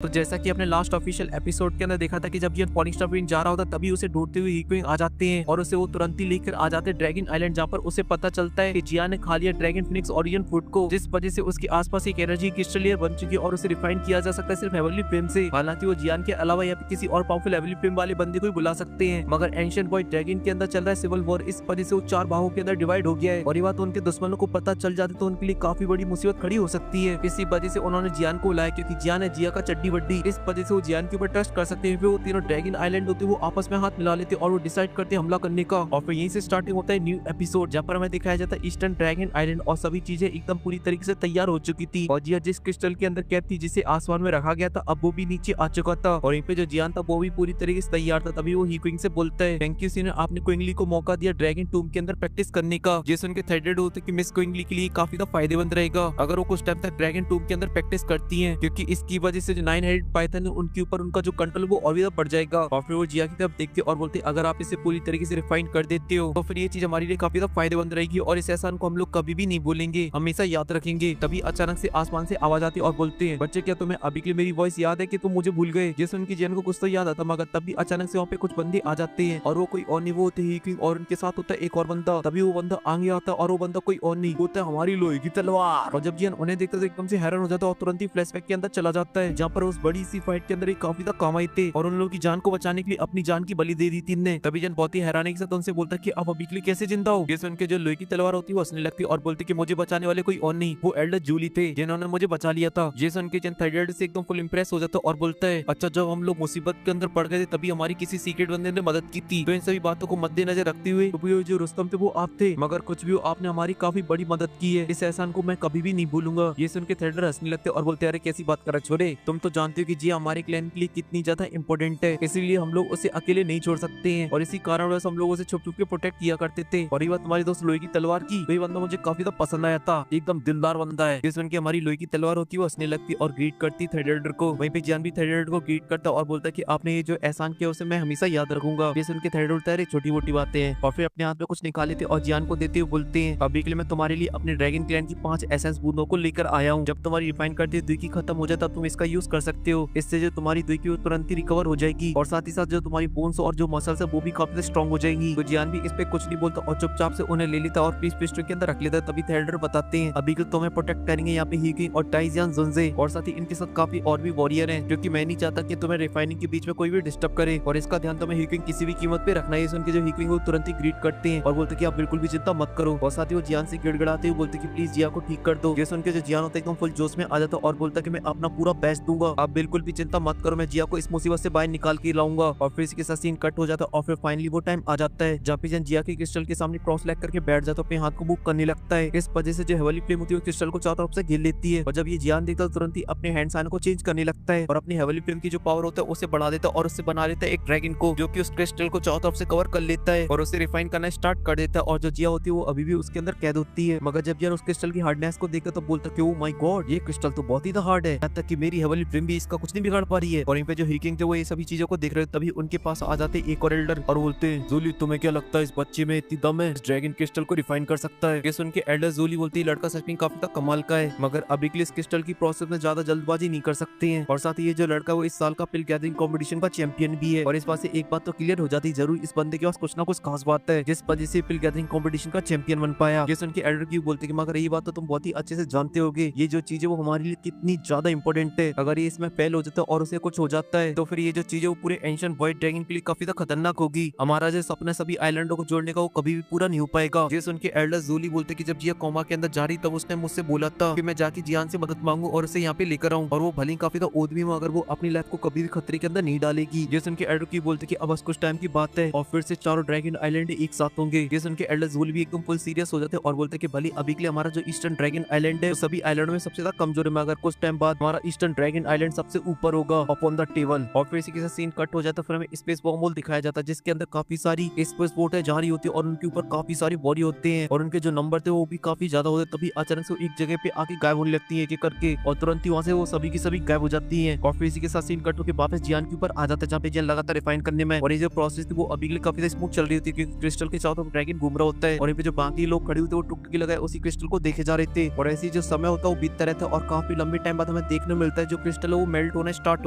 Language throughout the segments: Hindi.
तो जैसा कि अपने लास्ट ऑफिशियल एपिसोड के अंदर देखा था कि जब जियान पॉनिक स्टार जा रहा होता तभी उसे ढूंढते हुए हीक्विंग आ जाते हैं और उसे वो तुरंत ही लेकर आ जाते हैं ड्रैगन आइलैंड, जहाँ पर उसे पता चलता है कि जियान ने खा लिया ड्रैगन फिनिक्स ओरियन फूड को, जिस वजह से उसके आसपास एक एनर्जी क्रिस्टल बन चुकी है और उसे रिफाइन किया जा सकता है सिर्फ हेवनली फ्लेम से। हालांकि वो जियान के अलावा या किसी और पावरफुल हेवनली फ्लेम वाले बंदे को ही बुला सकते हैं, मगर एंशिएंट वॉइड ड्रैगन के अंदर चल रहा है सिविल वॉर, इस वजह से वो 4 भागों के अंदर डिवाइड हो गया है और ये बात उनके दुश्मनों को पता चल जाती तो उनके लिए काफी बड़ी मुसीबत खड़ी हो सकती है। इसी वजह से उन्होंने जियान को बुलाया क्योंकि जियान है जिया का चड्डी बड्डी, इस वजह से वो जियान के ऊपर ट्रस्ट कर सकते हैं। वो तीनों ड्रैगन आइलैंड होते वो आपस में हाथ मिला लेते और वो डिसाइड करते हमला करने का, और फिर यहीं से स्टार्टिंग होता है न्यू एपिसोड, जहाँ पर हमें दिखाया जाता है ईस्टर्न ड्रैगन आइलैंड और सभी चीजें एकदम पूरी तरीके से तैयार हो चुकी थी और जिया जिस क्रिस्टल के अंदर कैद थी जिसे आसमान में रखा गया था अब वो भी नीचे आ चुका था और यहीं पे जो जियान था वो भी पूरी तरीके से तैयार था। तभी वो हीक्विंग से बोलता है थैंक यू सीनियर, आपने क्विंगली को मौका दिया ड्रैगन टूम के अंदर प्रैक्टिस करने का। ये सुन के थ्रेटेड होते कि मिस क्विंगली के लिए काफी फायदेमंद रहेगा अगर वो कुछ टाइम तक ड्रैगन टूम के अंदर प्रैक्टिस करती है, क्योंकि इसकी वजह से जो 9 हेडेड पाइथन है उनके ऊपर उनका जो कंट्रोल वो और भी बढ़ जाएगा। और फिर वो जिया की तरफ देखते और बोलते अगर आप इसे पूरी तरीके से रिफाइन कर देते हो तो फिर ये चीज हमारे लिए काफी फायदेमंद रहेगी और इस एहसान को हम लोग कभी भी नहीं भूलेंगे, हमेशा याद रखेंगे। तभी अचानक से आसमान से आवाज आती और बोलते हैं बच्चे क्या तुम्हें अभी के लिए मेरी वॉइस याद है कि तुम मुझे भूल गए। जैसे उनकी जियान को कुछ तो याद आता मगर तभी अचानक से वहाँ पे कुछ बंदे आ जाते हैं और वो कोई और नहीं वो होते हीक्विंग और उनके साथ होता है एक और बंदा। तभी वो बंदा आगे आता और वो बंदा कोई और नहीं होता है हमारी लोहे की तलवार। और जब जियान उन्हें देखता तो एकदम से हैरान हो जाता है और तुरंत ही फ्लैशबैक के अंदर चला जाता है जहाँ पर उस बड़ी सी फाइट के अंदर काफी काम आए थे और उन लोगों की जान को बचाने के लिए अपनी जान की बलि दे दी थी इनने। तभी जियान बहुत ही हैरानी के साथ उनसे बोलता कि आप अभी के लिए कैसे जिंदा हो। जैसे उनके जो लोहे की तलवार होती है वो हंसने लगती और बोलती कि मुझे बचाने वाले कोई और नहीं वो एल्डर जूली थे जिन्होंने मुझे बचा लिया था। जैसे उनके जियान थर्ड से एकदम फुल इंप्रेस हो जाता और बोलता है अच्छा जब हम लोग मुसीबत के अंदर पड़ गए थे तभी हमारी किसी सीक्रेट बंदे ने मदद की थी, तो इन सभी बातों को मद्देनजर रखते हुए तो जो रुस्तम थे वो आप थे, मगर कुछ भी आपने हमारी काफी बड़ी मदद की है, इस एहसान को मैं कभी भी नहीं भूलूंगा। ये सुन के थ्रेडर हंसने लगते और बोलते अरे कैसी बात कर रहा छोरे, तुम तो जानते हो कि जी हमारे क्लैन के लिए कितनी ज्यादा इंपॉर्टेंट है, इसीलिए हम लोग उसे अकेले नहीं छोड़ सकते हैं और इसी कारण हम लोग उसे छुप छुप के प्रोटेक्ट किया करते थे। और ये बात तुम्हारी दोस्त लोहे की तलवार की, वही बंदा मुझे काफी पसंद आया था, एकदम दिलदार बंदा है। ये सुन के हमारी लोहे की तलवार होती है वो हंसने लगती और ग्रीट करती थ्रेडर को। वहीं पे जियान भी थ्रेडर को ग्रीट करता और बोलता कि आपने ये जो एहसान किया उसे मैं हमेशा याद रखूंगा। ये सुन के थ्रेडर बोलता है छोटी मोटी बातें हैं और फिर अपने हाथ में कुछ निकाल लेते और जियान को देते हुए बोलते हैं अभी के लिए मैं तुम्हारे लिए अपने ड्रैगन क्लैन की 5 एसेंस बूंदों को लेकर आया हूँ, जब तुम्हारी रिफाइन करती दुई की खत्म हो जाए तब तुम इसका यूज कर सकते हो, इससे जो तुम्हारी दुई की तुरंत ही रिकवर हो जाएगी और साथ ही साथ जो तुम्हारी बोन्स और जो मसल्स है वो भी काफी स्ट्रॉन्ग हो जाएंगी। तो जियान भी इस पे कुछ नहीं बोलता और चुपचाप से उन्हें ले लेता और पीस पिस्टल के अंदर रख लेता। तभी थ्रेडर बताते हैं अभी तुम्हें प्रोटेक्ट करेंगे यहाँ पे हीक्विंग और टाइजियान जुनजे और साथ ही इनके साथ काफी और भी वॉरियर हैं, क्योंकि मैं नहीं चाहता कि तुम्हें रिफाइनिंग के बीच में कोई भी डिस्टर्ब करे और इसका ध्यान तुम्हें हीक्विंग किसी भी कीमत पे रखना है। उनके जो हीक्विंग वो तुरंत ही ग्रीट करते हैं और बोलते कि आप बिल्कुल भी चिंता मत करो और साथ ही वो जियान से गिड़गिड़ाते हुए बोलते कि प्लीज जिया को ठीक कर दो। जैसे उनके जो जियान होता है एकदम फुल जोश में आ जाता और बोलता कि मैं अपना पूरा बेस्ट दूंगा, आप बिल्कुल भी चिंता मत करो, मैं जिया को इस मुसीबत से बाहर निकाल के लाऊंगा। और फिर इसके साथ सीन कट हो जाता है और फिर फाइनली वो टाइम आ जाता है जहाँ पे जिया के क्रिस्टल के सामने क्रॉस लैग करके बैठ जाता है, अपने हाथ को मूव करने लगता है। इस वजह से जो हेवनली फ्लेम होती है क्रिस्टल को चारों तरफ से घेर लेती है और जब ये जियान देखता है तुरंत ही अपने हैंड साइन को चेंज करने लगता है और अपनी हेवनली फ्लेम की जो पावर होता है उसे बढ़ा देता है और उससे बना लेता है एक ड्रैगन को, जो कि उस क्रिस्टल को चारों तरफ से कवर कर लेता है और उसे रिफाइन करना स्टार्ट कर देता है। और जो जिया होती है वो अभी भी उसके अंदर कैद होती है, मगर जब जिया उस क्रिस्टल की हार्डनेस को देखा तो बोलता कि ओ माय गॉड ये क्रिस्टल तो बहुत ही हार्ड है, यहाँ तक कि मेरी हेवनली फ्लेम भी इसका कुछ नहीं बिगाड़ पा रही है। और यहीं पे जो हीक्विंग थे वो ये सभी चीजों को देख रहे तभी उनके पास आ जाते एक और एल्डर और बोलते हैं जूली तुम्हें क्या लगता है इस बच्चे में इतनी दम है, इस ड्रैगन क्रिस्टल को रिफाइन कर सकता है। सुन के एल्डर जूली बोलती है लड़का सच में काफी कमाल का है, मगर अभी के लिए इस क्रिस्टल की प्रोसेस में ज्यादा जल्दबाजी नहीं कर सकते हैं। और साथ ही ये जो लड़का वो इस साल का पिल गैदरिंग कॉम्पिटिशन का चैंपियन भी है और इस बात से एक बात तो क्लियर हो जाती जरूर इस बंदे के पास कुछ ना कुछ खास बात है जिस वजह से पिल गैदरिंग कॉम्पिटिशन का चैंपियन बन पाया। ये सुन के एल्डर की बोलते कि मगर ये बात तो तुम बहुत ही अच्छे से जानते होगे ये जो चीजें वो हमारे लिए कितनी ज्यादा इंपॉर्टेंट है, अगर ये इसमें फेल हो जाता है और उसे कुछ हो जाता है तो फिर ये जो चीजें वो पूरे एंशिएंट वॉइड ड्रैगन के लिए काफी खतरनाक होगी, हमारा जो सपना सभी आइलैंडों को जोड़ने का वो कभी भी पूरा नहीं हो पाएगा। ये सुन के एल्डर जूली बोलते कि जब जिया कोमा के अंदर जा रही तब उसने मुझसे बोला था कि मैं जाके जियान से मदद मांगू और उसे यहाँ पे लेकर आऊँ और वो भले काफी ओद भी मगर वो अपनी लाइफ को कभी भी खतरे के अंदर नहीं डालेगी। ये सुन के एल्डर की बोलते कि अब बस कुछ टाइम की बात है और फिर से चारों ड्रैगन आइलैंड एक साथ होंगे। ये सुन के एल्डर जूली भी एकदम फुल सीरियस हो जाते और बोलते कि भले अभी के लिए हमारा जो ईस्टर्न ड्रैगन आइलैंड है सभी आइलैंड में सबसे ज्यादा कमजोर है, मगर कुछ टाइम बाद हमारा ईस्टर्न ड्रैगन आइलैंड सबसे ऊपर होगा अपॉन द टेबल। और फिर इसी के साथ सीन कट हो जाता है, फिर हमें स्पेस वॉर्महोल दिखाया जाता है जिसके अंदर काफी सारी स्पेस बोट है जा रही होती है और उनके ऊपर काफी सारी बॉडी होते हैं और उनके जो नंबर थे वो भी काफी ज्यादा होते हैं। तभी अचानक से एक जगह पे आके गायब होने लगती है एक करके और तुरंत ही वहाँ से वो सभी की सभी गायब हो जाती है। और फिर इसी के साथ सीन कट होकर वापस जियान के ऊपर आ जाता है जहाँ पे जियान लगातार रिफाइन करने में और ये जो प्रोसेस थी वो अभी के लिए काफी स्मूथ चल रही होती है क्योंकि क्रिस्टल के चारों तरफ ड्रैगन घूम रहा होता है और यहाँ पे जो बाकी लोग खड़े होते वो टुकटुकी लगाए उसी क्रिस्टल को देखे जा रहे थे और ऐसी जो समय होता है वो बीतता रहता है और काफी लंबे टाइम बाद हमें देखने मिलता है जो क्रिस्टल क्रिस्टल वो मेल्ट होना स्टार्ट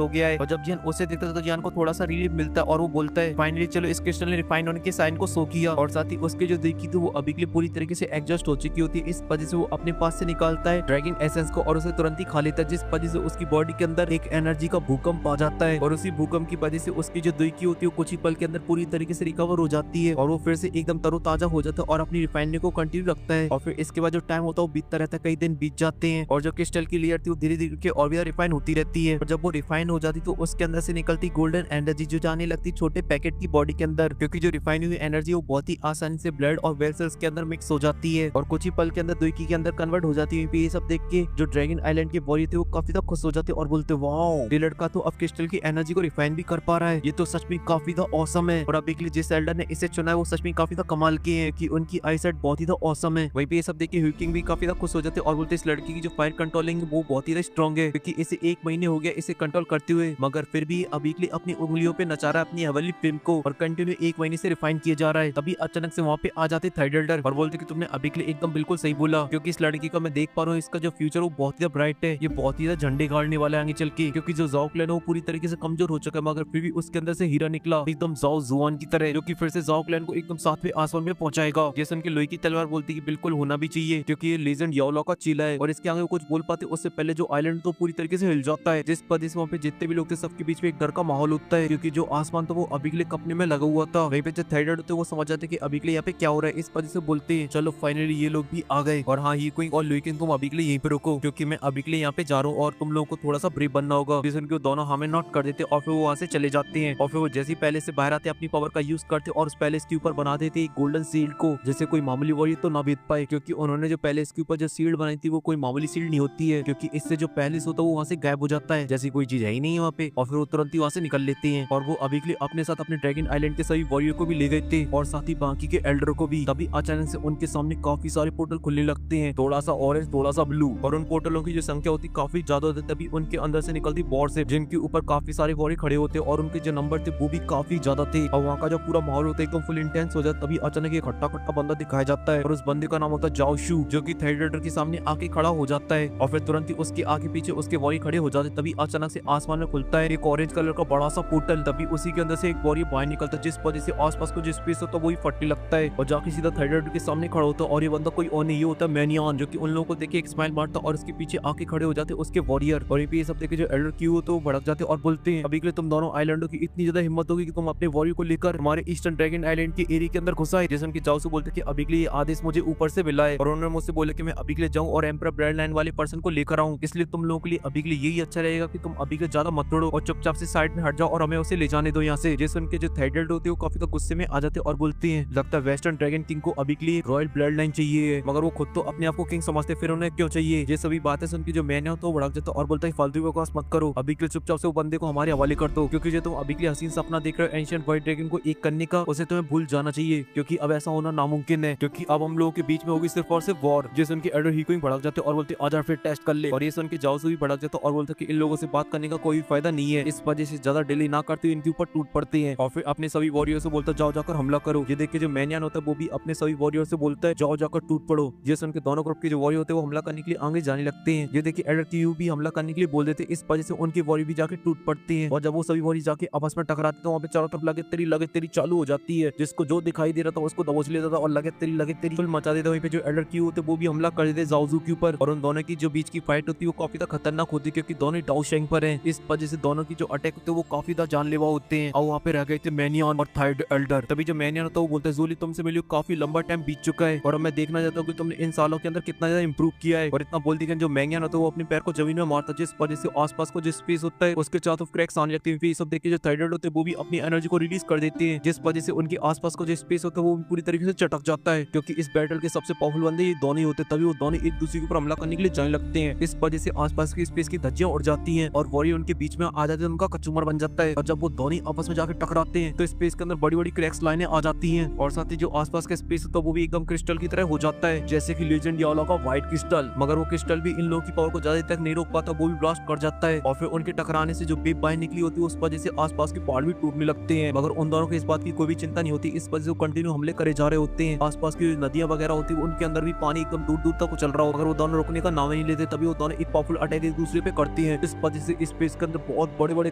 हो गया है। और जब जियान उसे देखता है तो जियान को थोड़ा सा रिलीफ मिलता है और वो बोलता है फाइनली चलो इस क्रिस्टल ने रिफाइन होने के साइन को शो किया। और साथ ही उसके जो देखी थी वो अभी के लिए पूरी तरीके से एडजस्ट हो चुकी होती है। इस वजह से वो अपने पास से निकालता है ड्रैगन एसेंस को और उसे तुरंत ही खा लेता है, जिस वजह से उसकी बॉडी के अंदर एक एनर्जी का भूकंप आ जाता है। और उसी भूकंप की वजह से उसकी जो दुखी होती है वो कुछ ही पल के अंदर पूरी तरीके से रिकवर हो जाती है और वो फिर से एकदम तरोताजा हो जाता है और अपनी रिफाइनरी को कंटिन्यू रखता है। और फिर इसके बाद जो टाइम होता है वो बीतता रहता है, कई दिन बीत जाते हैं और जो क्रिस्टल की लेयर थी वो धीरे धीरे और भी रिफाइन होती रहती है। और जब वो रिफाइन हो जाती तो उसके अंदर से निकलती गोल्डन एनर्जी जो जाने लगती छोटे पैकेट की बॉडी के अंदर, क्योंकि जो रिफाइन हुई एनर्जी वो बहुत ही आसानी से ब्लड और वेल सेल्स के अंदर मिक्स हो जाती है और कुछ ही पल के अंदर दुखी के अंदर कन्वर्ट हो जाती है। ये सब देख के जो ड्रैगन आइलैंड के बॉडी थे वो काफी ज्यादा खुश हो जाते और बोलते वाओ, ये लड़का तो अब क्रिस्टल की एनर्जी को रिफाइन भी कर पा रहा है, ये तो सच में काफी ज्यादा ऑसम है। और अभी के लिए जिस एल्डर ने इसे चुना है वो सच में काफी ज्यादा कमाल के हैं कि उनकी आईसाइट बहुत ही ज्यादा ऑसम है। वहीं पे ये सब देख के ह्यूकिंग भी काफी ज्यादा खुश हो जाते और बोलते इस लड़की की जो फायर कंट्रोलिंग वो बहुत ही स्ट्रॉन्ग है, क्योंकि इसे 1 महीने हो गया इसे कंट्रोल करते हुए, मगर फिर भी अभी के लिए अपनी उंगलियों पे नचा रहा है अपनी हेवनली फ्लेम को और कंटिन्यू 1 महीने से रिफाइन किया जा रहा है। तभी अचानक से वहाँ पे आ जाते थर्ड एल्डर और बोलते कि तुमने अभी के लिए एकदम बिल्कुल सही बोला, क्योंकि इस लड़की का मैं देख पा रहा हूँ इसका जो फ्यूचर वो बहुत ही ब्राइट है, ये बहुत ही झंडे गाड़ने वाला है आगे चल के, क्योंकि जो जाओ क्लैन है वो पूरी तरीके से कमजोर हो चुका है, मगर फिर भी उसके अंदर से हीरा निकला एकदम जाओ जुआन की तरह, जो कि फिर से जाओ क्लैन को एकदम 7वें आसमान में पहुंचाएगा। जैसन की लोहे की तलवार बोलती है कि बिल्कुल होना भी चाहिए, क्योंकि ये लेजेंड याओला का चीला है और इसके आगे वो कुछ बोल पाते उससे पहले जो आइलैंड तो पूरी तरीके से हिल जाता है, जिस वजह से वहाँ पे जितने भी लोग थे सबके बीच में एक डर का माहौल होता है, क्योंकि जो आसमान तो वो अभी के लिए कपने में लगा हुआ था। वहीं पे जो थर्ड होते वो समझ जाते कि अभी के लिए यहाँ पे क्या हो रहा है, इस वजह से बोलते हैं चलो फाइनली ये लोग भी आ गए और हाँ, ये कोई और लुइकिन तुम अभी के लिए यहीं पे रुको, क्योंकि मैं अभी के लिए यहाँ पे जा रहा हूँ और तुम लोगों को थोड़ा सा ब्रेव बनना होगा। जिसमें कि दोनों हमें नॉट कर देते और फिर वो वहाँ से चले जाते हैं और फिर वो जैसे पैलेस से बाहर आते अपनी पावर का यूज करते और उस पैलेस के ऊपर बना देते गोल्डन सील्ड को, जैसे कोई मामूली वॉरियर तो ना बीत पाए, क्योंकि उन्होंने जो पैलेस के ऊपर जो सील्ड बनाई थी वो कोई मामूली सील्ड नहीं होती है, क्योंकि इससे जो पैलेस होता है वो वहाँ से गायब हो जाता है, जैसी कोई चीज है ही नहीं है वहाँ पे। और फिर वो तुरंत ही वहाँ से निकल लेते हैं और वो अभी के लिए अपने साथ अपने ड्रैगन आइलैंड के सभी वॉरियर को भी ले गए थे और साथ ही बाकी के एल्डर को भी। तभी अचानक से उनके सामने काफी सारे पोर्टल खुलने लगते हैं, थोड़ा सा ऑरेंज थोड़ा सा ब्लू, और उन पोर्टलों की जो संख्या होती काफी ज्यादा होती। तभी उनके अंदर से निकलती बॉर्ड से जिनके ऊपर काफी सारे वॉरियर खड़े होते और उनके जो नंबर थे वो भी काफी ज्यादा थे और वहाँ का जो पूरा माहौल होता है एकदम फुल इंटेंस हो जाता। तभी अचानक एक हट्टा कट्टा बंदा दिखाया जाता है और उस बंदे का नाम होता है जाओ शू, जो कि थर्ड एल्डर के सामने आके खड़ा हो जाता है और फिर तुरंत ही उसके आगे पीछे उसके वॉरियर खड़े हो जाते। तभी अचानक से आसमान में खुलता है एक ऑरेंज कलर का बड़ा सा पोर्टल, तभी उसी के अंदर से एक वॉरियर बाहर निकलता है, जिस वजह से आसपास को जो स्पेस होता है वही फटने लगता है और जाके सीधा थर्ड एल्डर के सामने खड़ा होता है। और ये बंदा कोई और नहीं, ये होता है मैनियन, जो कि उन लोगों को देखे एक स्माइल मारता और उसके पीछे आके खड़े हो जाते उसके वॉरियर। और ये सब देखे जो एल्डर क्यू तो भड़क जाते और बोलते हैं अभी के लिए तुम दोनों आइलैंडों की इतनी ज्यादा हिम्मत होगी कि तुम अपने वॉरियर को लेकर हमारे ईस्टर्न ड्रैगन आइलैंड के एरिया के अंदर घुसाए। जैसे उनके जाओ बोलते कि अभी के लिए आदेश मुझे ऊपर से मिला है और उन्होंने मुझसे बोला कि मैं अभी के लिए जाऊं और एम्परर ब्लड लाइन वाले पर्सन को लेकर आऊं, इसलिए तुम लोगों के लिए अभी के लिए यही अच्छा रहेगा कि तुम अभी के लिए ज्यादा मत दौड़ो और चुपचाप से साइड में हट जाओ और हमें उसे ले जाने दो यहाँ से। जैसे उनके जो थर्ड एल्डर होते हैं वो काफी तो गुस्से में आ जाते और बोलते हैं लगता है वेस्टर्न ड्रैगन किंग को अभी के लिए रॉयल ब्लड लाइन चाहिए, मगर वो खुद तो अपने आप को किंग समझते, फिर उन्हें क्यों चाहिए। ये सभी बातें सुन के जो मैंने हो तो भड़क जाता और बोलता है फालतू बकवास मत करो, अभी के लिए चुपचाप से वो बंदे को हमारे हवाले कर दो, क्योंकि जो तुम अभी के लिए हसीन सपना देख रहे हो एंशिएंट व्हाइट ड्रैगन को एक करने का, उसे तुम्हें भूल जाना चाहिए, क्योंकि अब ऐसा होना नामुमकिन है, क्योंकि अब हम लोगों के बीच में होगी सिर्फ और सिर्फ वॉर। जैसे उनके एल्डर ही भड़क जाते और बोलते आजा फिर टेस्ट कर ले, और ये सुन के जाओ भी भड़क जाता और बोलते कि इन लोगों से बात करने का कोई फायदा नहीं है, इस वजह से ज्यादा डिले ना करते इनके ऊपर टूट पड़ते हैं और फिर अपने सभी वॉरियर से बोलता जाओ जाकर हमला करो। ये देख के जो मैनियन होता है वो भी अपने सभी वॉरियर से बोलता है जाओ जाकर टूट पड़ो। जैसे उनके दोनों ग्रुप के जो वॉरियर होते हैं वो हमला करने के लिए आगे जाने लगते हैं। ये देखिए एल्डर क्यू भी हमला करने के लिए बोल देते, इस वजह से उनके वॉरियर भी जाके टूट पड़ते हैं और जब वो सभी वॉरियर जाके आपस में टकराते तो वहाँ पे चारों तरफ लगे तेरी चालू हो जाती है, जिसको जो दिखाई दे रहा था उसको दबोच लेता था और लगे तेरी फुल मचा देता। वहीं पे जो एल्डर क्यू होते वो भी हमला कर देते जाओजू के ऊपर और उन दोनों की जो बीच की फाइट होती है वो काफी खतरनाक होती है, क्योंकि दोनों डाउ शेंग पर हैं, इस वजह से दोनों की जो अटैक होते हैं वो काफी जानलेवा होते हैं और वहाँ पे रह गए थे मैनियन और थर्ड एल्डर। तभी जो मैनियन होता है वो बोलता है जूली तुमसे मिले काफी लंबा टाइम बीत चुका है और मैं देखना चाहता हूँ कि तुमने इन सालों के अंदर कितना ज्यादा इंप्रूव किया है। और इतना बोल दिया जो मैनियन होता है वो अपने पैर को जमीन में मारता है, जिस वजह से आसपास को जो स्पेस होता है उसके चारों तरफ क्रैक्स आने लगते हैं। फिर सब देख के जो थर्ड एल्डर होते हैं वो भी अपनी एनर्जी को रिलीज कर देते हैं, जिस वजह से उनके आसपास को जो स्पेस होता है वो पूरी तरीके से चटक जाता है, क्योंकि इस बैटल के सबसे पावरफुल बंदे ये दोनों ही होते हैं। तभी वो दोनों एक दूसरे के ऊपर हमला करने के लिए जाने लगते हैं, इस वजह से आसपास की स्पेस की धज्जियां उड़ जाती हैं और वॉरियर उनके बीच में आ जाते हैं, उनका कचूमर बन जाता है और जब वो दोनों आपस में जाकर टकराते हैं तो स्पेस के अंदर बड़ी बड़ी क्रैक्स लाइनें आ जाती हैं और साथ ही जो आसपास का स्पेस होता है वो भी एकदम क्रिस्टल की तरह हो जाता है, जैसे कि लेजेंड याओला का व्हाइट क्रिस्टल। मगर वो क्रिस्टल भी इन लोगों की पावर को ज्यादा तक नहीं रोक पाता, वो भी ब्लास्ट कर जाता है और फिर उनके टकराने से जो वेव बाहर निकली होती है उस वजह से आसपास के पहाड़ भी टूटने लगते हैं। मगर उन दोनों को इस बात की कोई भी चिंता नहीं होती, इस वजह से वो कंटिन्यू हमले करे जा रहे होते हैं। आसपास की नदियां वगैरह होती है उनके अंदर भी पानी एकदम दूर दूर तक चल रहा हो, मगर वो दोनों रुकने का नाम नहीं लेते। तभी वो दोनों एक पावरफुल अटैक एक दूसरे पे करते हैं हैं। इस वजह से स्पेस के अंदर बहुत बड़े बड़े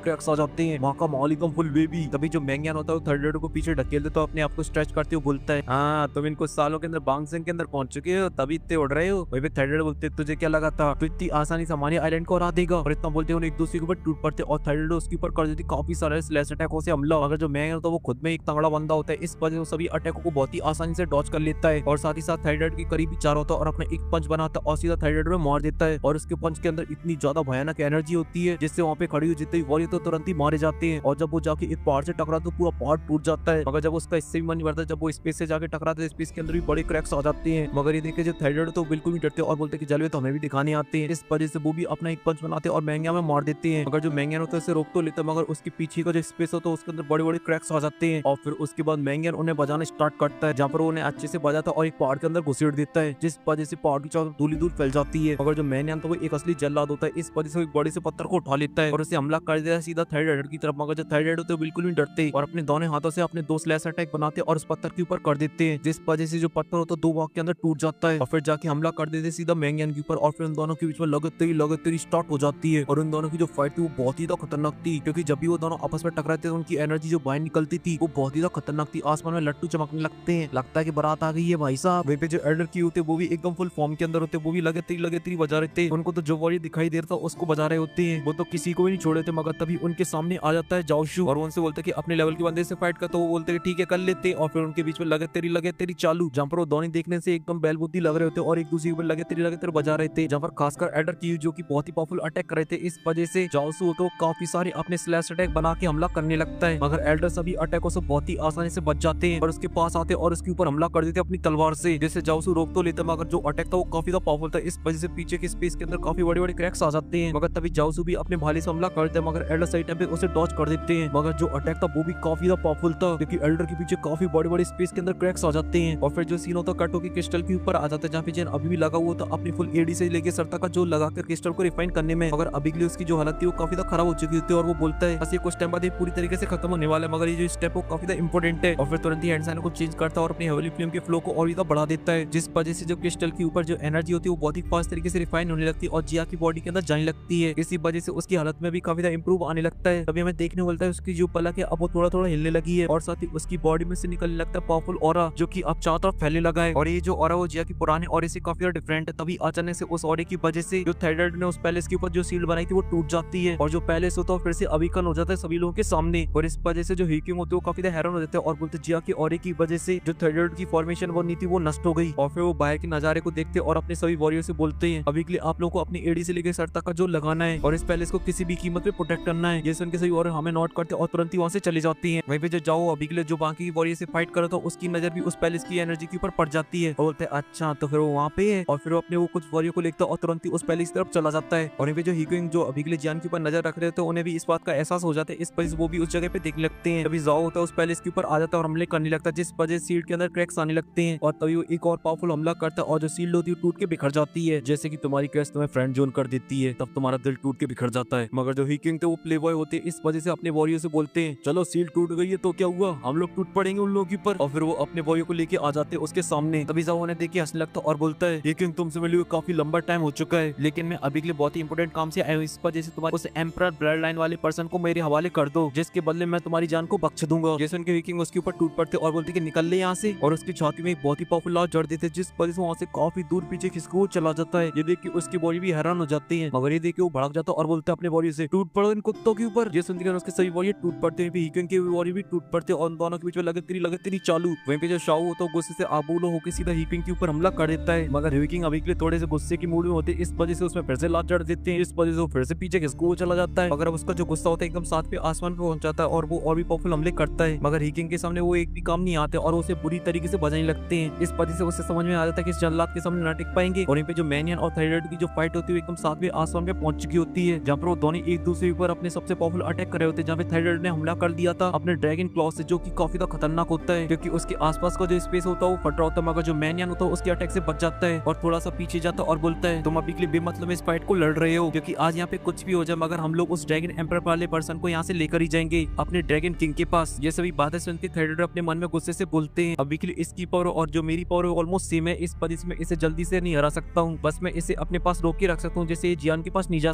क्रैक्स आ जाते हैं। वहाँ का माहौल एकदम फुल बेबी। तभी जो मैंगनियन होता है वो थंडरडो को पीछे ढकेल देता है, अपने आप को स्ट्रेच करते हुए बोलता है, हाँ तुम इन कुछ सालों के अंदर बांगसेंग के अंदर पहुंच चुके हो, तभी इतने उड़ रहे हो। वही पे थंडरडो बोलते तुझे क्या लगा था तो इतनी आसानी से हमारे आइलैंड को हरा देगा। और इतना बोलते हैं एक दूसरे के ऊपर टूट पड़ते और थंडरडो उसके ऊपर कर देती काफी सारे स्लैश अटैकों से हमला। अगर जो मैंगनियन होता है वो खुद में एक तगड़ा बंदा होता है, इस वजह से सभी अटैकों को बहुत ही आसानी से डॉज कर लेता है और साथ ही साथ थंडरडो के करीब चार होता है और अपना एक पंच बनाता है और सीधा थंडरडो में मार देता है। और उसके पंच के अंदर इतनी ज्यादा भयानक एनर्जी होती है जिससे वहाँ पे खड़ी हुई जितने वॉरियर तो तुरंत ही मारे जाते हैं। और जब वो जाके एक पहाड़ से टकरा तो पूरा पहाड़ टूट जाता है। मगर जब उसका इससे भी मन नहीं भरता, जब वो स्पेस से जाके टकराता है स्पेस के अंदर भी बड़े क्रैक्स आ जाते हैं। मगर ये देखे जो थंडरडो तो बिल्कुल भी डरते और बोलते कि जलवे तो हमें भी दिखाने आते हैं। इस वजह से वो भी अपना एक पंच बनाते और मैंगनियन में मार देते हैं। मगर जो मैंगनियन होता है उसे रोक तो लेता है, मगर उसके पीछे का जो स्पेस होता है उसके अंदर बड़े बड़े क्रैक्स आ जाते हैं। और फिर उसके बाद मैंगनियन उन्हें बजाना स्टार्ट करता है, जहाँ पर उन्हें अच्छे से बजाता और एक पहाड़ के अंदर घुसेड़ देता है, जिस वजह से पहाड़ की चारों धूल धूल फैल जाती है। मगर जो मैंगनियन तो वो एक असली जल्लाद होता है, इस वजह से एक बड़े से पत्थर को उठा लेता है और उसे हमला कर देता है सीधा थंडरडो की तरफ। मगर जो थंडरडो तो बिल्कुल भी डरते और अपने दोनों हाथों से अपने दो स्लैश अटैक बनाते और उस पत्थर के ऊपर कर देते हैं, जिस वजह से जो पत्थर होता है दो भाग के अंदर टूट जाता है और फिर जाके हमला कर देते सीधा मैंगनियन के ऊपर। और फिर उन दोनों के बीच में लगातार स्टार्ट हो जाती है। और उन दोनों की जो फाइट थी वो बहुत ही खतरनाक थी, क्योंकि जब भी वो दोनों आपस में टकराते थे उनकी एनर्जी जो बाहर निकलती थी वो बहुत ही खतरनाक थी। आसमान में लट्टू चमकने लगते हैं, लगता है कि बारात आ गई है भाई साहब। वहीं पे जो एल्डर की होते वो भी एकदम फुल फॉर्म के अंदर होते, वो भी लगातार बजा रहे थे। उनको तो जो वॉरियर दिखाई दे रहा था उसको बजा रहे होते हैं, वो तो किसी को भी नहीं छोड़े थे। मगर तभी उनके सामने आ जाता है जाओशू और उनसे बोलते कि अपने लेवल के बंदे से फाइट कर, तो वो बोलते ठीक है कर लेते। और फिर उनके बीच में लगातार चालू, जहाँ पर वो दोनों देखने से एकदम बैल बुद्धि लग रहे होते और एक दूसरे पर लगातार बजा रहे थे। जहाँ पर खासकर एल्डर की जो की बहुत ही पावरफुल अटैक कर रहे थे, इस वजह से जाओशू तो काफी सारे अपने स्लैश अटैक बना के हमला करने लगता है। मगर एल्डर सभी अटैकों से बहुत ही आसानी से बच जाते हैं और उसके पास आते और उसके ऊपर हमला कर देते अपनी तलवार से, जिससे जाओशू रोक तो लेता, मगर जो अटैक था वो काफी ज्यादा पावरफुल था, इस वजह से पीछे के स्पेस के अंदर काफी बड़े बड़े क्रैक्स आ जाते हैं। मगर तभी जाओशू भी अपने भाले से हमला करते हैं, मगर एल्डर सही टाइम पे उसे डॉज कर देते हैं। मगर जो अटैक था वो भी काफी ज्यादा पावरफुल था, क्योंकि एल्डर के पीछे काफी बड़े बड़े स्पेस के अंदर क्रैक्स आ जाते हैं। और फिर जो सीन होता है कटो के क्रिस्टल के ऊपर आ जाता है, जहाँ पे जेन अभी भी लगा हुआ था अपनी फुल एडी से लेके सर तक का जो लगाकर क्रिस्टल को रिफाइन करने में। मगर अभी के लिए उसकी जो हालत थी वो काफी ज्यादा खराब हो चुकी होती है और वो बोलता है बस ये कुछ टाइम बाद ये पूरी तरीके से खत्म होने वाला है, मगर ये जो स्टेप वो काफी ज्यादा इंपॉर्टेंट है। और फिर तुरंत ही हैंडसाइन को चेंज करता है और अपनी हेवली फ्लेम के फ्लो को और ज्यादा बढ़ा देता है, जिस वजह से जो क्रिस्टल के ऊपर जो एनर्जी होती है वो बहुत ही फास्ट तरीके से रिफाइन होने लगती है और जिया की बॉडी के अंदर जाने लगती है। इसी वजह से उसकी हालत में भी काफी ज्यादा इंप्रूव आने लगता है। तभी हमें देखने को मिलता है उसकी जो पलक है अब वो थोड़ा थोड़ा हिलने लगी है और साथ ही उसकी बॉडी में से निकलने लगता है पावरफुल ऑरा, जो कि अब चारों तरफ फैलने लगा है। और ये जो ऑरा वो जिया की पुराने ऑरे से काफी ज्यादा डिफरेंट है। तभी अचानक से उस ऑरे की वजह से जो थंडरडो ने उस पैलेस के ऊपर जो सील बनाई थी वो टूट जाती है और जो पैलेस होता है फिर से अविकल हो जाता है सभी लोगों के सामने। और इस वजह से जो हीकिंग होते हैं वो काफी हैरान हो जाते हैं और बोलते जिया की ऑरे की वजह से जो थंडरडो की फॉर्मेशन बनी थी वो नष्ट हो गई। और फिर वो बाहर के नजारे को देखते और अपने सभी वॉरियर से बोलते हैं अभी के लिए आप लोगों को अपनी एडी से लेकर सर तक का जो लगाना है और इस पैलेस को किसी भी कीमत पे प्रोटेक्ट करना है। जैसे उनके सभी वॉरियर हमें नोट करते और तुरंत ही वहां से चले जाती है। वहीं पे जो जाओ अभी के लिए जो बाकी वॉरियर से फाइट कर रहा था उसकी नजर भी उस पैलेस की एनर्जी के ऊपर पड़ जाती है और बोलते हैं अच्छा तो फिर वो वहाँ पे है। और फिर वो अपने वो कुछ वॉरियर को लेता और तुरंत ही उस पैलेस की तरफ चला जाता है। और वहीं पे जो हीकिंग जो अभी के लिए जियान के ऊपर नजर रख रहे थे उन्हें भी इस बात का एहसास हो जाता है, इस वजह से वो भी उस जगह पे देखने लगते हैं। तभी जाओ होता है उस पैलेस के ऊपर आ जाता है और हमले करने लगता है, जिस वजह से सील्ड के अंदर क्रैक्स आने लगते हैं और तभी वो एक और पावरफुल हमला करता है और जो सील्ड होती है टूट के बिखर जाती है, जैसे कि तुम्हारी क्रैश तुम्हें फ्रेंड जोन कर देती है, तब तुम्हारा दिल टूट के बिखर जाता है। मगर जो हीकिंग थे वो प्ले बॉय होते हैं, इस वजह से अपने वॉरियर से बोलते हैं चलो सील्ड टूट गई है तो क्या हुआ, हम लोग टूट पड़ेंगे उन लोगों के ऊपर। और फिर वो अपने वॉरियर को लेके आ जाते हैं उसके सामने। तभी जाओ उन्हें देख के हंसने लगता और बोलता है हीकिंग तुमसे मिले हुए काफी लंबा टाइम हो चुका है, लेकिन मैं अभी के लिए बहुत ही इंपॉर्टेंट काम से आया हूँ, इस वजह से तुम्हारे उस एम्परर ब्लड लाइन वाले पर्सन को मेरे हवाले कर दो, जिसके बदले मैं तुम्हारी जान को बख्श दूंगा। जैसे उनके हीकिंग उसके ऊपर टूट पड़ते और बोलते कि निकल ले यहाँ से, और उसकी छाती में एक बहुत ही पावरफुल लात जड़ देते, जिस वजह से वहाँ से काफी दूर पीछे खिसको चला जाता है। ये देख के उसकी बॉडी भी हैरान हो जाती है, मगर ये देख के वो भड़क जाता है और बोलता है अपने बॉडी से टूट पड़ो इन कुत्तों के ऊपर। जैसे उनके उसके सभी बॉडी टूट पड़ते हैं, हीकिंग की बॉडी भी टूट पड़ते और दोनों के बीच में लगातार चालू। वहीं पे जो शाओ होता है गुस्से से आबूलो होकर सीधा हीकिंग के ऊपर हमला कर देता है, मगर हीकिंग अभी के लिए थोड़े से गुस्से की मूड में होते हैं, इस वजह से उसमें फिर से लात जड़ देते हैं, इस वजह से वो फिर से पीछे खिसको चला जाता है। मगर अब उसका जो गुस्सा होता है एकदम साथ पे आसमान पे पहुंच जाता है और वो और भी पावरफुल हमले करता है, मगर हीकिंग के सामने वो एक भी काम नहीं आते और उसे बुरी तरीके से बजाने लगते हैं। इस वजह से उसे समझ में आ जाता है कि इस जल्लाद के सामने ना टिक पाएंगे। और यहीं पे जो मैनियन और थंडरडो की जो फाइट होती है एकदम साथ में आसमान पे पहुंच चुकी होती है, जहाँ पर वो दोनों एक दूसरे के ऊपर अपने सबसे पावरफुल अटैक कर रहे होते हैं। जहाँ पे थंडरडो ने हमला कर दिया था अपने ड्रैगन क्लॉ से, जो कि काफी ज्यादा खतरनाक होता है, क्योंकि उसके आसपास का जो स्पेस होता है वो फट रहा होता है। मगर जो मैनियन होता है उसके अटैक से बच जाता है और थोड़ा सा पीछे जाता है और बोलता है तुम अभी के लिए बेमतलब में इस फाइट को लड़ रहे हो, क्योंकि आज यहाँ पे कुछ भी हो जाए मगर हम लोग उस ड्रैगन एम्पर वाले पर्सन को यहाँ से लेकर ही जाएंगे अपने ड्रैगन किंग के पास। ये सभी बातें सुनकर थंडरडो अपने मन में गुस्से से बोलते हैं अभी के लिए इसकी पावर और जो मेरी पावर ऑलमोस्ट सेम है, इस वजह से मैं इसे जल्दी से नहीं हरा सकता हूँ, बस मैं इसे अपने पास रोक के रख सकता हूँ, जैसे जियान के पास नहीं जा जा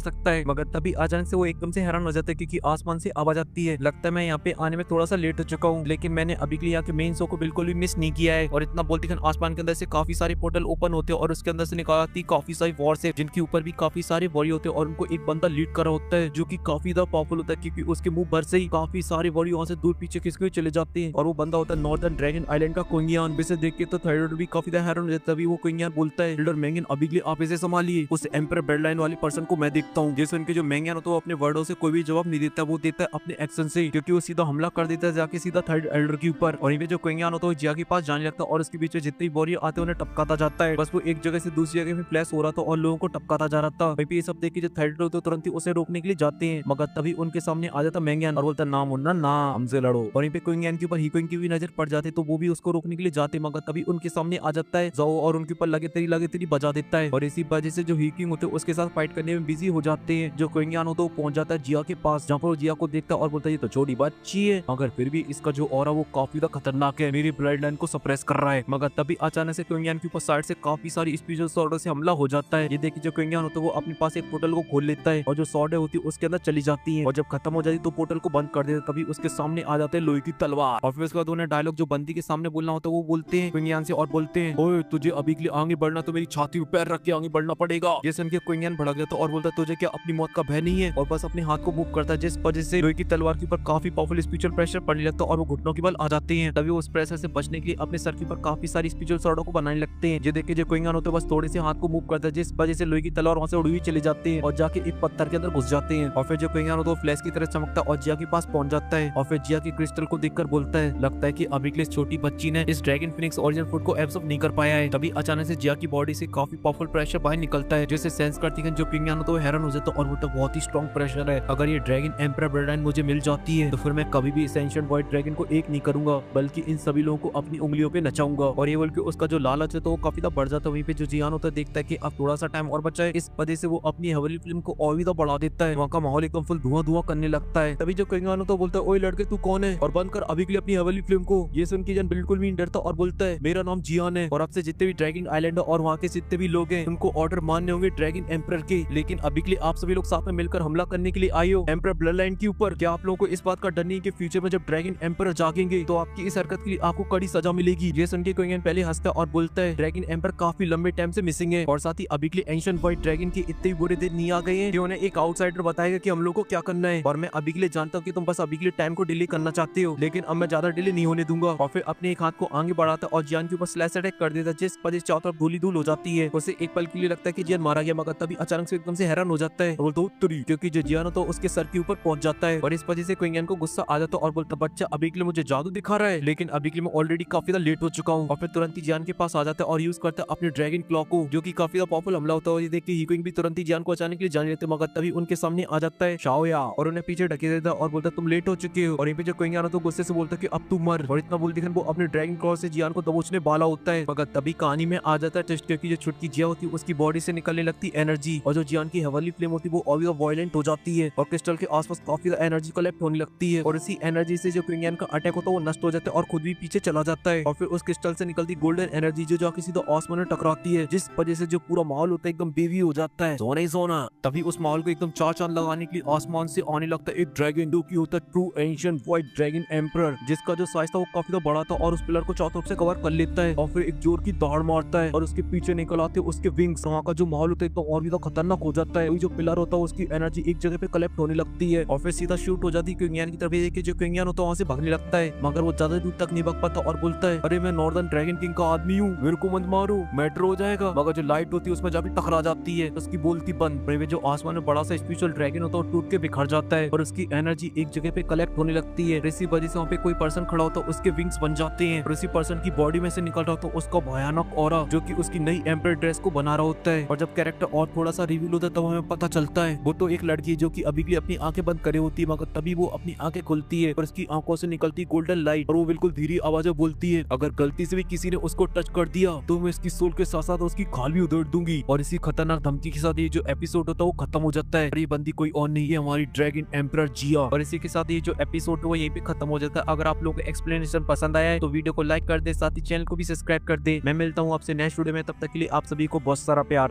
सकता है। मगर तभी अचानक से वो एकदम से हैरान हो जाता है क्योंकि आसमान से आवाज आती है। लगता है मैं यहाँ पे आने में थोड़ा सा लेट हो चुका हूँ, लेकिन मैंने अभी के लिए यहाँ के मेन शो को बिल्कुल भी मिस नहीं किया है। और इतना बोलते हैं आसमान के अंदर से काफी सारे पोर्टल ओपन होते हैं और उसके अंदर से निकल आती काफी सारी वॉर्स है, जिनके ऊपर भी काफी सारे वॉरियर होते हैं और उनको एक बंदा लीड कर रहा होता है जो कि काफी ज्यादा पावरफुल होता है क्योंकि उसके मुंह भर से ही काफी सारे वॉरियर वहाँ से दूर पीछे खिसके हुए चले जाते हैं। और वो बंदा होता है नॉर्दर्न ड्रैगन आइलैंड का क्विंगियान। जिसे देख के तो थायराइड भी काफी ज्यादा हैरान हो जाता है। तभी वो क्विंगियान बोलता है एल्डर मेंगियन अभी के लिए आप इसे संभालिए। उस एम्पर ब्लड लाइन वाले पर्सन को मैं देखता हूँ। जैसे उनके जो मेंगियन होता है वो अपने वर्डों से कोई भी जवाब नहीं देता, वो देता है अपने एक्शन से, क्योंकि वो सीधा हमला कर देता है जाके सीधा थर्ड एल्डर के ऊपर। और यहाँ पे जो क्विंगियान होता है जिया के पास जाने लगता है और उसके पीछे जितने वॉरियर आते हैं उन्हें टपकाता जाता है। बस वो एक जगह से दूसरी जगह में फ्लैश हो रहा था और लोगों को टपकाता जा रहा था। वहीं पे ये सब देख के जो थर्ड होते तुरंत ही उसे रोकने के लिए जाते हैं, मगर तभी उनके सामने आ जाता मेंगियन और बोलता ना मुन्ना ना हमसे लड़ो। और यहाँ पे क्विंगियान के ऊपर हीक्विंग की भी नजर पड़ जाती तो वो भी उसको रोकने के लिए जाते, मगर तभी उनके सामने आ जाता है जाओ और उनके ऊपर लगे तेरी बजा देता है। और इसी वजह से जो हीक्विंग होते उसके साथ फाइट करने में बिजी हो जाते हैं। जो क्विंगियान होता है वो पहुंच जाता है जिया के पास, जहाँ पर वो जिया को देखता है और बोलता है ये तो छोटी बच्ची है, मगर फिर भी इसका जो ऑरा वो काफी ज्यादा खतरनाक है, मेरी ब्लड लाइन को सप्रेस कर रहा है। मगर तभी अचानक से क्विंगियान के ऊपर साइड से काफी सारी स्पेशल सॉर्ड से हमला हो जाता है। ये देखिए जो क्विंगियान होता है वो अपने पास एक पोर्टल को खोल लेता है और जो सॉर्ड होती है उसके अंदर चली जाती है और जब खत्म हो जाती तो पोर्टल को बंद कर देता। तभी उसके सामने आ जाते हैं लोहे की तलवार और फिर उसके बाद उन्हें डायलॉग जो बंदी के सामने बोलना होता है वो बोलते हैं क्विंगियान से और बोलते हैं ओए तुझे अभी के लिए आगे बढ़ना तो मेरी छाती पे पैर रख के आगे बढ़ना पड़ेगा। जैसे उनके क्विंगियान भड़क जाता और बोलता तुझे क्या अपनी मौत का भय नहीं है, और बस अपने हाथ को मूव करता है जिस वजह से लोहे की तलवार के ऊपर काफी पावरफुल स्पिरिचुअल प्रेशर पड़ने लगता है और वो घुटनों के बल आ जाते हैं। तभी वो उस प्रेशर से बचने के लिए अपने सर के ऊपर काफी सारी स्पिरिचुअल सॉर्डों को बनाने लगते हैं। ये देखिए जो क्विंगियान होते हैं बस थोड़े से हाथ को मूव करता है जिस वजह से लोहे की तलवार वहां से उड़ी हुई चले जाते हैं और जाके एक पत्थर के अंदर घुस जाते हैं। और फिर जो क्विंगियान होता है फ्लैश की तरह चमकता है और जिया के पास पहुंच जाता है और फिर जिया के क्रिस्टल को देखकर बोलता है लगता है कि अभी के लिए छोटी बच्ची ने इस ड्रैगन फिनिक्स ओरिजिनल फूड को एब्सॉर्ब नहीं कर पाया है। तभी अचानक से जिया की बॉडी से काफी पावरफुल प्रेशर बाहर निकलता है जिसे सेंस करती है जो क्विंगियान होता है हैरान हो जाता है और वो तो बहुत ही स्ट्रॉन्ग प्रेशर है। अगर ये ड्रैगन एम्परर ब्लड लाइन मुझे मिल जाती है तो फिर मैं कभी भी इस एंशिएंट व्हाइट ड्रैगन को एक नहीं करूंगा बल्कि इन सभी लोगों को अपनी उंगलियों पे नचाऊंगा। और ये बल्कि उसका जो लालच है तो वो काफी बढ़ जाता है। वहीं पे जो जियान होता है देखता है कि अब थोड़ा सा टाइम और बचा है, इस वजह से वो अपनी हवेली फिल्म को और भी बढ़ा देता है। वहाँ का माहौल एकदम फुल धुआं करने लगता है। तभी जो क्विंगियान होता है बोलता है ओए लड़के तू कौन है और बंद कर अभी के लिए अपनी हवेली फिल्म को। ये सुन के जन बिल्कुल भी नहीं डरता और बोलता है मेरा नाम जियान है और आपसे जितने भी ड्रैगन आइलैंड और वहाँ के जितने भी लोग हैं उनको ऑर्डर मानने होंगे ड्रैगन एम्परर के, लेकिन अभी के लिए आप सभी लोग साथ में मिलकर हमला करने के लिए आए हो एम्परर ब्लड लाइन के ऊपर। क्या आप लोगों को इस बात का डर नहीं कि फ्यूचर में जब ड्रैगन एम्परर जागेंगे तो आपकी इस हरकत के लिए आपको कड़ी सजा मिलेगी। ये सुन के क्विंगियान पहले हंसता और बोलता है ड्रैगन एम्परर काफी लंबे टाइम से मिसिंग है और साथ ही अभी के लिए एंशिएंट व्हाइट ड्रैगन के इतने बुरे दिन नहीं आ गए हैं कि उन्हें एक आउटसाइडर बताएगा कि हम लोग को क्या करना है। और मैं अभी के लिए जानता हूँ कि तुम बस अभी के लिए टाइम को डिले करना चाहते हो, लेकिन अब मैं ज्यादा डिले नहीं होने दूंगा। और फिर अपने एक हाथ को आगे बढ़ाता और जियान के ऊपर स्लैश अटैक कर देता जिस वजह से चारों तरफ धूली धूल हो जाती है। उसे एक पल के लिए लगता है कि जियान मारा गया, मगर तभी अचानक से एकदम से हैरान हो जाता है और बोलता उत्तरी, क्योंकि जो जियान तो उसके सर के ऊपर पहुंच जाता है और इस वजह से क्विंगियान को गुस्सा आ जाता है और बोलता बच्चा अभी के लिए मुझे जादू दिखा रहा है, लेकिन अभी के लिए मैं ऑलरेडी काफी ज्यादा लेट हो चुका हूँ। और फिर तुरंत ही जियान के पास आ जाता है और यूज करता है अपने ड्रैगन क्लॉ को, जो कि काफी ज्यादा पावरफुल हमला होता है। ये देख के हीक्विंग भी तुरंत ही जियान को बचाने के लिए जाने लेते, मगर तभी उनके सामने आ जाता है शाओया और उन्हें पीछे ढके देता और बोलता तुम लेट हो चुके हो। और यहाँ पे जो क्विंगियान तो गुस्से से बोलता कि अब तू मर, और इतना बोल दिखन वो अपने ड्रैगन क्लॉ से जियान को दबोचने वाला होता है। मगर तभी कहानी में आ जाता है टेस्ट, क्योंकि जो छुटकी जिया होती है उसकी बॉडी से निकलने लगती एनर्जी और जो जियान की हवाली फ्लेम होती है वो और भी वायलेंट हो जाती है और क्रिस्टल के आसपास काफी एनर्जी कलेक्ट होने लगती है और इसी एनर्जी से जो क्विंगियान का अटैक होता है वो नष्ट हो जाता है और खुद भी पीछे चला जाता है। और फिर उस क्रिस्टल से निकलती गोल्डन एनर्जी जो जाके सीधा आसमान में टकराती है, जिस वजह से जो पूरा माहौल होता है एकदम बेवी हो जाता है, सोना ही सोना। तभी उस माहौल को एकदम चार चांद लगाने के लिए आसमान से आने लगता है एक ड्रैगन, जो की होता है true ancient white dragon emperor, जिसका जो साइज था वो काफी बड़ा था और उस पिलर को चारों तरफ से कवर कर लेता है और फिर एक जोर की दहाड़ मारता है और उसके पीछे निकल आते हैं उसके विंग्स। वहाँ का जो माहौल होता है तो और भी तो खतरनाक हो जाता है। वही जो पिलर होता है उसकी एनर्जी एक जगह पे कलेक्ट होने लगती है और फिर सीधा शूट हो जाती है क्विंगियान की तरफ। जो क्विंगियान होता है वहाँ से भागने लगता है, मगर वो ज्यादा दूर तक नहीं भाग पाता और बोलता है अरे मैं नॉर्दर्न ड्रैगन किंग का आदमी हूँ, मेरे को मत मारो, मैटर हो जाएगा। मगर जो लाइट होती है उसमें जाके टकरा जाती है, उसकी बोलती बंद। जो आसमान में बड़ा सा स्पिरिचुअल ड्रैगन होता है वो टूट के बिखर जाता है और उसकी एनर्जी एक जगह पे कलेक्ट होने लगती है। इसी वजह से वहाँ पे कोई पर्सन खड़ा होता है उसके विंग्स बन जाते हैं और इसी पर्सन की बॉडी में से निकल रहा होता है उसका भयानक ऑरा, जो कि उसकी नई एम्परर ड्रेस को बना रहा होता है। और जब कैरेक्टर और थोड़ा सा रिवील होता है तो हमें पता चलता है वो तो एक लड़की है जो कि अभी भी अपनी आंखें बंद करे होती है, मगर तभी वो अपनी आंखें खुलती है और उसकी आंखों से निकलती गोल्डन लाइट और वो बिल्कुल धीरे आवाज में बोलती है अगर गलती से भी किसी ने उसको टच कर दिया तो मैं इसकी सोल के साथ साथ उसकी खाल भी उधेड़ दूंगी। और इसी खतरनाक धमकी के साथ ये जो एपिसोड होता है वो खत्म हो जाता है और ये बंदी कोई और नहीं है हमारी ड्रैगन एम्परर जिया। और इसी के साथ ये जो एपिसोड है वो यहीं पे खत्म हो जाता है। अगर आप लोगों को एक्सप्लेनेशन पसंद आया है तो वीडियो को लाइक कर दे, साथ ही चैनल को भी सब्सक्राइब कर दे। मैं मिलता हूँ आपसे नेक्स्ट वीडियो में, तब तक के लिए आप सभी को बहुत सारा प्यार।